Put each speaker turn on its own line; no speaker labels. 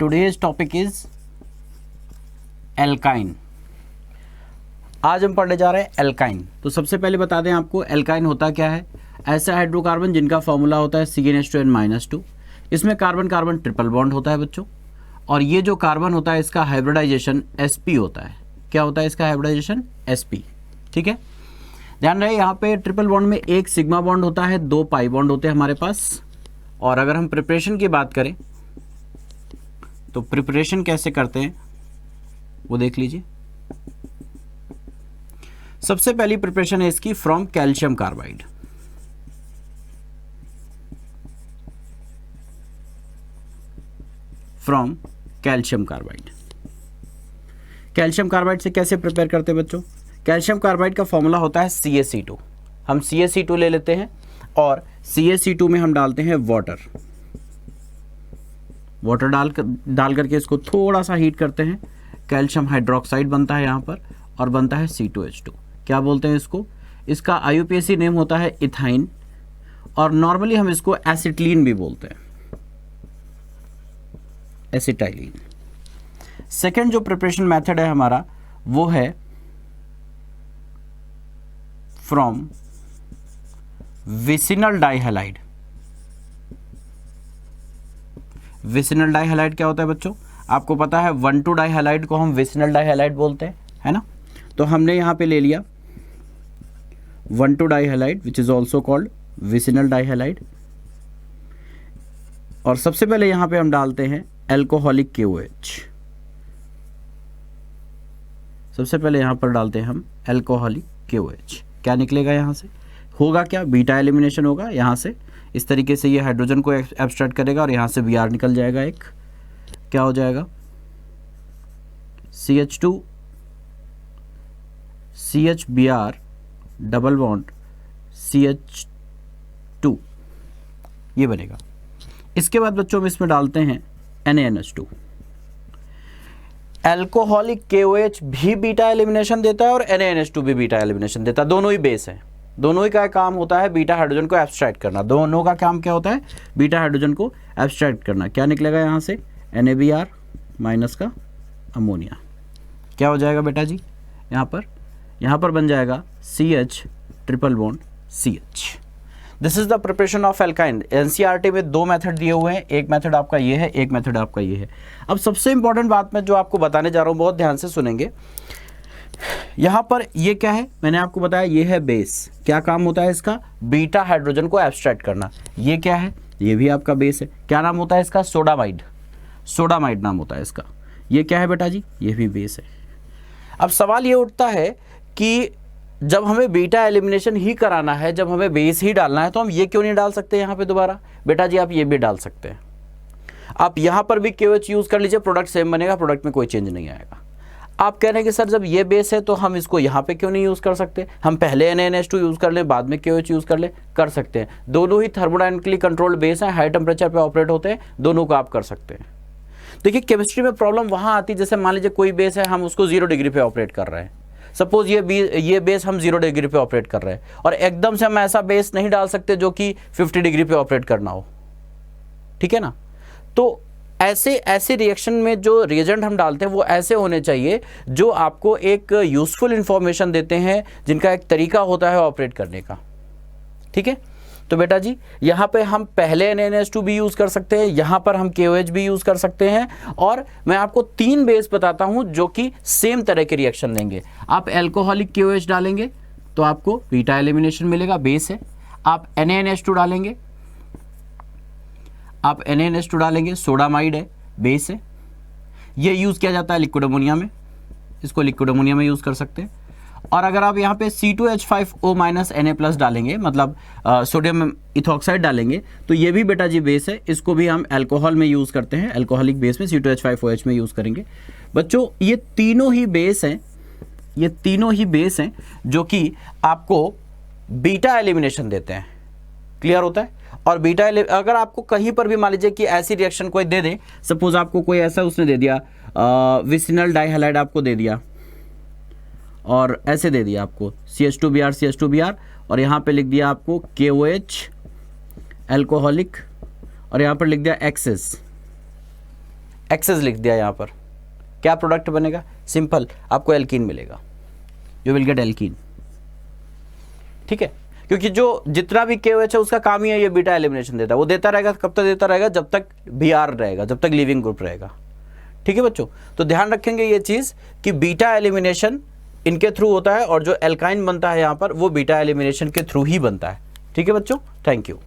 Today's topic is alkyne. आज हम पढ़ने जा रहे हैं एल्काइन। तो सबसे पहले बता दें आपको एल्काइन होता क्या है। ऐसा हाइड्रोकार्बन जिनका फॉर्मूला होता है CnH2n-2। इसमें कार्बन कार्बन ट्रिपल बॉन्ड होता है बच्चों, और ये जो कार्बन होता है इसका हाइब्रिडाइजेशन sp होता है। क्या होता है इसका हाइब्रिडाइजेशन? sp। ठीक है, ध्यान रहे यहाँ पे ट्रिपल बॉन्ड में एक सिग्मा बॉन्ड होता है, दो पाई बॉन्ड होते हैं हमारे पास। और अगर हम प्रिपरेशन की बात करें तो प्रिपरेशन कैसे करते हैं वो देख लीजिए। सबसे पहली प्रिपरेशन है इसकी from calcium carbide. From calcium carbide. Calcium carbide से कैसे प्रिपेयर करते हैं बच्चों? कैल्शियम कार्बाइड का फॉर्मूला होता है CaC2। हम CaC2 ले लेते हैं और CaC2 में हम डालते हैं वाटर। वाटर डाल करके इसको थोड़ा सा हीट करते हैं। कैल्शियम हाइड्रोक्साइड बनता है यहाँ पर और बनता है C2H2। क्या बोलते हैं इसको? इसका IUPAC नेम होता है इथाइन, और नॉर्मली हम इसको एसिटिलीन भी बोलते हैं, एसिटाइलिन। सेकेंड जो प्रिपरेशन मेथड है हमारा वो है फ्रॉम विसिनल डाइहैलाइड। विसिनल डाइहैलाइड क्या होता है बच्चों? आपको पता है 1,2 डाइहैलाइड को हम विसिनल डाइहैलाइड बोलते हैं, है ना। तो हमने यहां पे ले लिया 1,2 dihalide which is also called vicinal dihalide, और सबसे पहले यहां पे हम डालते हैं एल्कोहलिक KOH। सबसे पहले यहां पर डालते हैं हम एल्कोहलिक KOH। क्या निकलेगा यहां से? होगा क्या? बीटा एलिमिनेशन होगा। यहां से इस तरीके से ये हाइड्रोजन को एब्स्ट्रैक्ट करेगा और यहां से Br निकल जाएगा। एक क्या हो जाएगा? CH2 CHBr double bond CH2 ये बनेगा। इसके बाद बच्चों हम इसमें डालते हैं NaNH2। एल्कोहलिक KOH भी बीटा एलिमिनेशन देता है और NaNH2 भी बीटा एलिमिनेशन देता है। दोनों ही बेस है, दोनों ही का काम होता है बीटा हाइड्रोजन को एब्स्ट्रैक्ट करना। दोनों का काम क्या होता है? बीटा हाइड्रोजन को एब्स्ट्रैक्ट करना। क्या निकलेगा यहाँ से? NaBr माइनस का अमोनिया। क्या हो जाएगा बेटा जी? यहाँ पर बन जाएगा CH triple bond CH। This is the preparation of alkyne. NCERT में दो मेथड दिए हुए हैं, एक मेथड आपका ये है, एक मेथड आपका ये है। अब सबसे इंपॉर्टेंट बात मैं जो आपको बताने जा रहा हूँ, बहुत ध्यान से सुनेंगे। यहाँ पर ये क्या है? मैंने आपको बताया ये है बेस। क्या काम होता है इसका? बीटा हाइड्रोजन को एब्स्ट्रैक्ट करना। ये क्या है? ये भी आपका बेस है। क्या नाम होता है इसका? सोडामाइड। सोडामाइड नाम होता है इसका। ये क्या है बेटा जी? ये भी बेस है। अब सवाल ये उठता है कि जब हमें बीटा एलिमिनेशन ही कराना है, जब हमें बेस ही डालना है, तो हम ये क्यों नहीं डाल सकते यहाँ पे दोबारा? बेटा जी आप ये भी डाल सकते हैं। आप यहाँ पर भी KOH यूज कर लीजिए, प्रोडक्ट सेम बनेगा, प्रोडक्ट में कोई चेंज नहीं आएगा। आप कह रहे हैं कि सर जब ये बेस है तो हम इसको यहाँ पे क्यों नहीं यूज कर सकते? हम पहले NaNH2 यूज कर लें, बाद में KOH यूज कर लें। कर सकते हैं। दोनों ही थर्मोडायनेमिकली कंट्रोल्ड बेस हैं, हाई टेम्परेचर पे ऑपरेट होते हैं, दोनों को आप कर सकते हैं। देखिए केमिस्ट्री में प्रॉब्लम वहां आती है, जैसे मान लीजिए कोई बेस है, हम उसको 0 डिग्री पे ऑपरेट कर रहे हैं। सपोज ये बेस हम 0 डिग्री पे ऑपरेट कर रहे हैं, और एकदम से हम ऐसा बेस नहीं डाल सकते जो कि 50 डिग्री पे ऑपरेट करना हो, ठीक है ना। तो ऐसे रिएक्शन में जो रिएजेंट हम डालते हैं वो ऐसे होने चाहिए जो आपको एक यूजफुल इंफॉर्मेशन देते हैं, जिनका एक तरीका होता है ऑपरेट करने का, ठीक है। तो बेटा जी यहाँ पे हम पहले NaNH2 भी यूज कर सकते हैं, यहाँ पर हम KOH भी यूज कर सकते हैं, और मैं आपको 3 बेस बताता हूं जो कि सेम तरह के रिएक्शन देंगे। आप एल्कोहलिक KOH डालेंगे तो आपको बीटा एलिमिनेशन मिलेगा, बेस है। आप NaNH2 डालेंगे, सोडामाइड है, बेस है। ये यूज किया जाता है लिक्विड अमोनिया में, इसको लिक्विड अमोनिया में यूज कर सकते हैं। और अगर आप यहाँ पे C2H5O Na+ डालेंगे, मतलब सोडियम इथॉक्साइड डालेंगे, तो ये भी बेटा जी बेस है। इसको भी हम अल्कोहल में यूज करते हैं, अल्कोहलिक बेस में C2H5OH में यूज करेंगे। बच्चों ये तीनों ही बेस हैं, जो कि आपको बीटा एलिमिनेशन देते हैं। क्लियर होता है? और बीटा अगर आपको कहीं पर भी मान लीजिए कि ऐसी रिएक्शन कोई दे दे, सपोज आपको कोई ऐसा उसने दे दिया, विसिनल डाइहैलाइड आपको दे दिया, और ऐसे दे दिया आपको CH2Br और यहाँ पे लिख दिया आपको KOH एल्कोहलिक और यहाँ पर लिख दिया एक्सेस एक्सेस लिख दिया यहाँ पर, क्या प्रोडक्ट बनेगा? सिंपल, आपको एल्कीन मिलेगा, यू विल गेट एल्कीन। ठीक है, क्योंकि जो जितना भी KOH है उसका काम ही है ये बीटा एलिमिनेशन देता है। वो देता रहेगा, कब तक देता रहेगा? जब तक Br रहेगा, जब तक लिविंग ग्रुप रहेगा। ठीक है बच्चों, तो ध्यान रखेंगे ये चीज कि बीटा एलिमिनेशन इनके थ्रू होता है और जो एल्काइन बनता है यहाँ पर वो बीटा एलिमिनेशन के थ्रू ही बनता है। ठीक है बच्चों, थैंक यू।